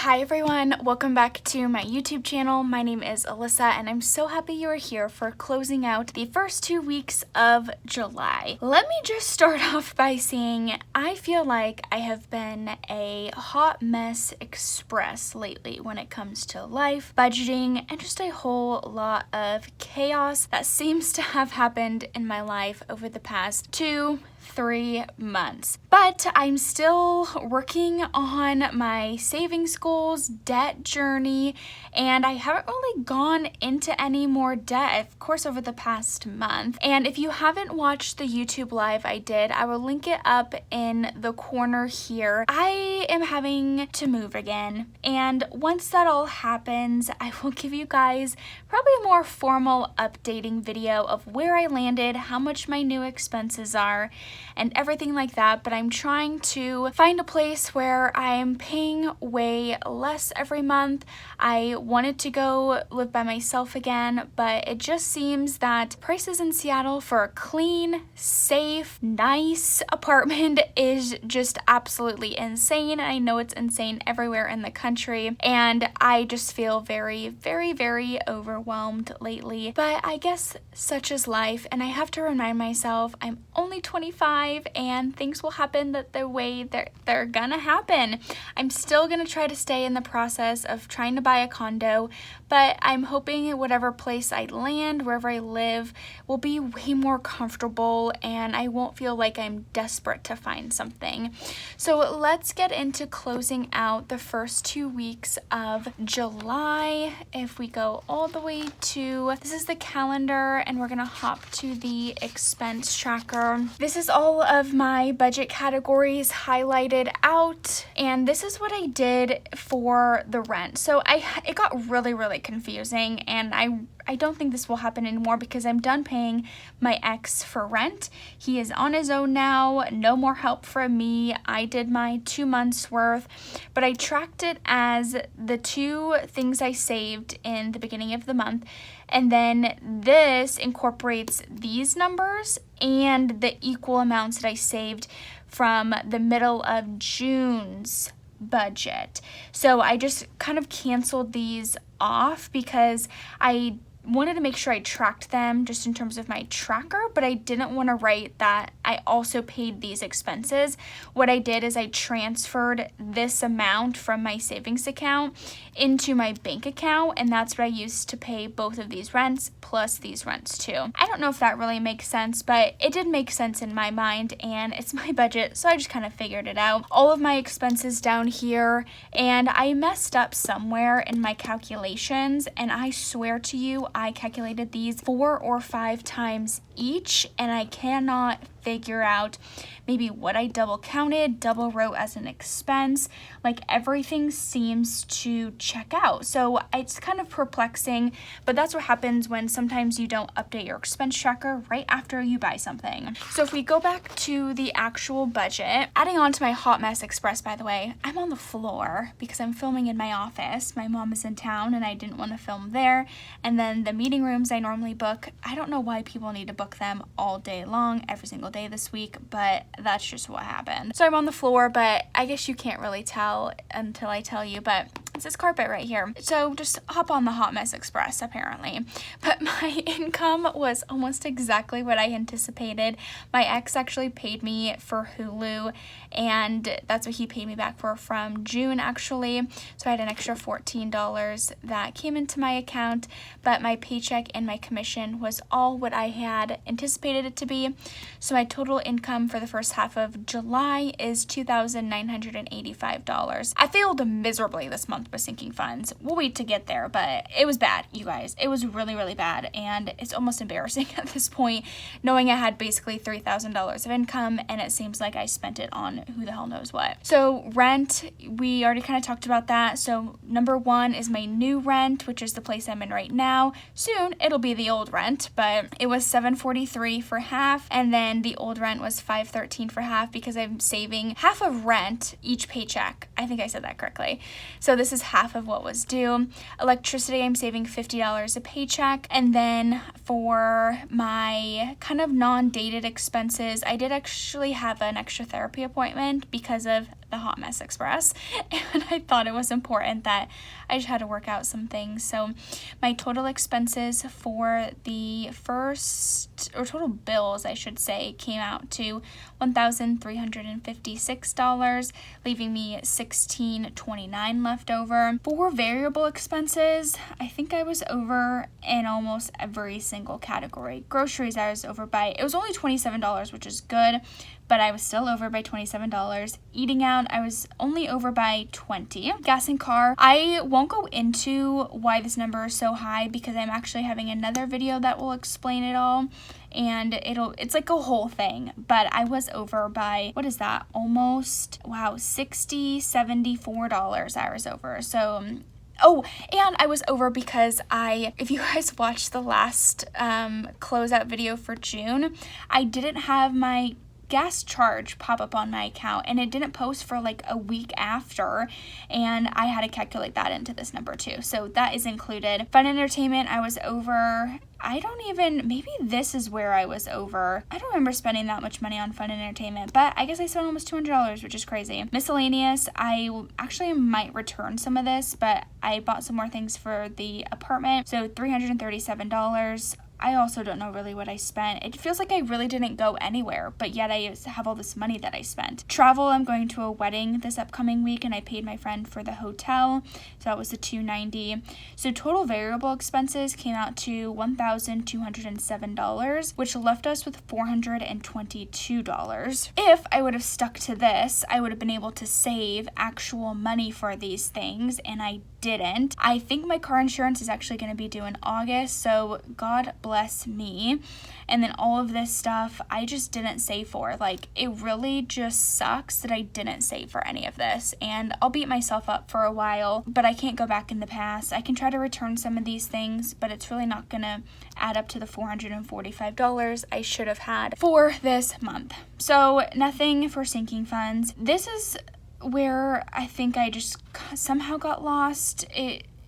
Hi everyone, welcome back to my YouTube channel. My name is Alyssa and I'm so happy you are here for closing out the first 2 weeks of July. Let me just start off by saying I feel like I have been a hot mess express lately when it comes to life, budgeting, and just a whole lot of chaos that seems to have happened in my life over the past 2-3 months. But I'm still working on my savings goals, debt journey, and I haven't really gone into any more debt, of course, over the past month. And if you haven't watched the YouTube live I did, I will link it up in the corner here. I am having to move again, and once that all happens, I will give you guys probably a more formal updating video of where I landed, how much my new expenses are, and everything like that. But I'm trying to find a place where I'm paying way less every month. I wanted to go live by myself again, but it just seems that prices in Seattle for a clean, safe, nice apartment is just absolutely insane. I know it's insane everywhere in the country, and I just feel very, very, very overwhelmed lately. But I guess such is life, and I have to remind myself I'm only 25 and things will happen the way they're gonna happen. I'm still gonna try to stay in the process of trying to buy a condo, but I'm hoping whatever place I land, wherever I live, will be way more comfortable and I won't feel like I'm desperate to find something. So let's get into closing out the first 2 weeks of July. If we go all the way to, this is the calendar, and we're gonna hop to the expense tracker. This is all of my budget categories highlighted out, and this is what I did for the rent. So it got really confusing, and I don't think this will happen anymore because I'm done paying my ex for rent. He is on his own now, no more help from me. I did my 2 months worth, but I tracked it as the 2 things I saved in the beginning of the month, and then this incorporates these numbers and the equal amounts that I saved from the middle of June's budget. So I just kind of canceled these off because I wanted to make sure I tracked them just in terms of my tracker, but I didn't want to write that I also paid these expenses. What I did is I transferred this amount from my savings account into my bank account, and that's what I used to pay both of these rents plus these rents too. I don't know if that really makes sense, but it did make sense in my mind, and it's my budget, so I just kind of figured it out. All of my expenses down here, and I messed up somewhere in my calculations, and I swear to you, I calculated these 4 or 5 times each, and I cannot figure out maybe what I double counted, double wrote as an expense. Like, everything seems to check out. So it's kind of perplexing, but that's what happens when sometimes you don't update your expense tracker right after you buy something. So if we go back to the actual budget, adding on to my hot mess express, by the way, I'm on the floor because I'm filming in my office. My mom is in town and I didn't want to film there. And then the meeting rooms I normally book, I don't know why people need to book them all day long, every single day this week, but that's just what happened. So I'm on the floor, but I guess you can't really tell until I tell you, but it's this carpet right here. So just hop on the Hot Mess Express, apparently. But my income was almost exactly what I anticipated. My ex actually paid me for Hulu, and that's what he paid me back for from June, actually. So I had an extra $14 that came into my account, but my paycheck and my commission was all what I had anticipated it to be. So my total income for the first half of July is $2,985. I failed miserably this month with sinking funds. We'll wait to get there, but it was bad, you guys. It was really bad, and it's almost embarrassing at this point, knowing I had basically $3,000 of income, and it seems like I spent it on who the hell knows what. So rent, we already kind of talked about that. So number 1 is my new rent, which is the place I'm in right now. Soon it'll be the old rent, but it was $743 for half, and then the old rent was $513 for half because I'm saving half of rent each paycheck. I think I said that correctly. So this is half of what was due. Electricity, I'm saving $50 a paycheck. And then for my kind of non-dated expenses, I did actually have an extra therapy appointment because of the Hot Mess Express, and I thought it was important that I just had to work out some things. So my total expenses for the total bills, I should say, came out to $1,356, leaving me $1,629 left over. For variable expenses, I think I was over in almost every single category. Groceries, I was over by, it was only $27, which is good, but I was still over by $27. Eating out, I was only over by $20. Gas and car, I won't go into why this number is so high because I'm actually having another video that will explain it all, and it's like a whole thing. But I was over by, what is that, almost, wow, $74 I was over. So oh, and I was over because if you guys watched the last closeout video for June, I didn't have my gas charge pop up on my account, and it didn't post for like a week after, and I had to calculate that into this number too. So that is included. Fun entertainment, I was over. Maybe this is where I was over. I don't remember spending that much money on fun entertainment, but I guess I spent almost $200, which is crazy. Miscellaneous, I actually might return some of this, but I bought some more things for the apartment, so $337. I also don't know really what I spent. It feels like I really didn't go anywhere, but yet I have all this money that I spent. Travel, I'm going to a wedding this upcoming week, and I paid my friend for the hotel, so that was the $290. So total variable expenses came out to $1,207, which left us with $422. If I would have stuck to this, I would have been able to save actual money for these things, and I didn't. I think my car insurance is actually going to be due in August, so God bless me. And then all of this stuff I just didn't save for. Like, it really just sucks that I didn't save for any of this, and I'll beat myself up for a while, but I can't go back in the past. I can try to return some of these things, but it's really not gonna add up to the $445 I should have had for this month. So nothing for sinking funds. This is where I think I just somehow got lost.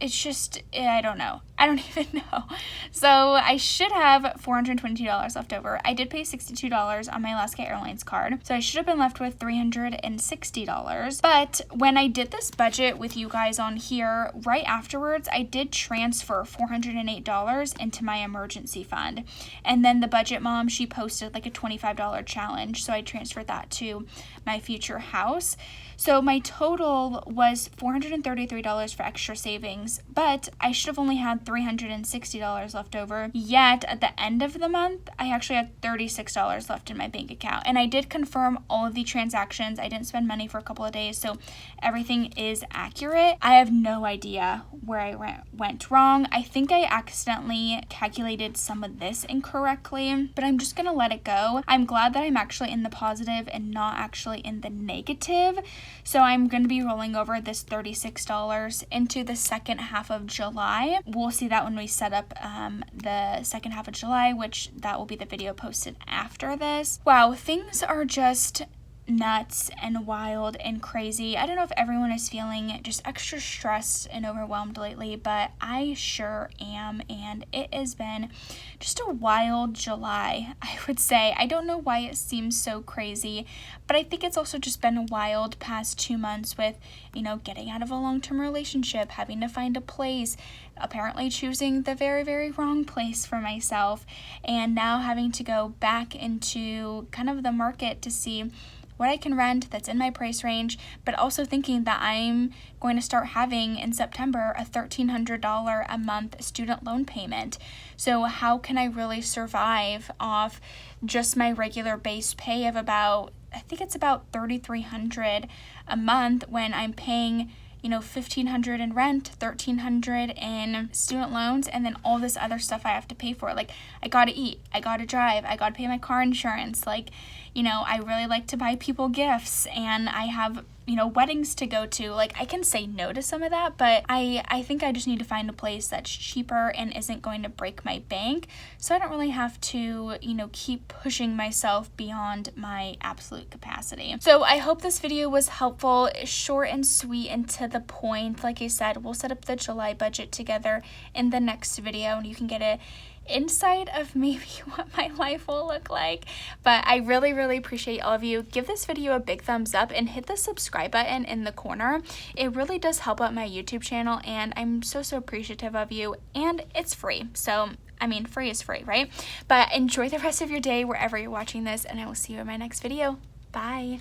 It's just, I don't know. I don't even know. So I should have $422 left over. I did pay $62 on my Alaska Airlines card, so I should have been left with $360. But when I did this budget with you guys on here, right afterwards, I did transfer $408 into my emergency fund. And then the budget mom, she posted like a $25 challenge, so I transferred that to my future house. So my total was $433 for extra savings, but I should have only had $360 left over. Yet at the end of the month, I actually had $36 left in my bank account. And I did confirm all of the transactions. I didn't spend money for a couple of days, so everything is accurate. I have no idea where I went wrong. I think I accidentally calculated some of this incorrectly, but I'm just gonna let it go. I'm glad that I'm actually in the positive and not actually in the negative. So I'm going to be rolling over this $36 into the second half of July. We'll see that when we set up the second half of July, which that will be the video posted after this. Wow, things are just nuts and wild and crazy. I don't know if everyone is feeling just extra stressed and overwhelmed lately, but I sure am, and it has been just a wild July, I would say. I don't know why it seems so crazy, but I think it's also just been a wild past 2 months with, getting out of a long-term relationship, having to find a place, apparently choosing the very, very wrong place for myself, and now having to go back into kind of the market to see what I can rent that's in my price range, but also thinking that I'm going to start having in September a $1,300 a month student loan payment. So how can I really survive off just my regular base pay of about, I think it's about $3,300 a month when I'm paying $1,500 in rent, $1,300 in student loans, and then all this other stuff I have to pay for. Like, I gotta eat, I gotta drive, I gotta pay my car insurance. Like, I really like to buy people gifts, and I have, weddings to go to. Like, I can say no to some of that, but I think I just need to find a place that's cheaper and isn't going to break my bank, so I don't really have to, keep pushing myself beyond my absolute capacity. So I hope this video was helpful, short and sweet and to the point. Like I said, we'll set up the July budget together in the next video, and you can get insight of maybe what my life will look like. But I really, really appreciate all of you. Give this video a big thumbs up and hit the subscribe button in the corner. It really does help out my YouTube channel, and I'm so appreciative of you, and it's free. So I mean, free is free, right? But enjoy the rest of your day wherever you're watching this, and I will see you in my next video. Bye.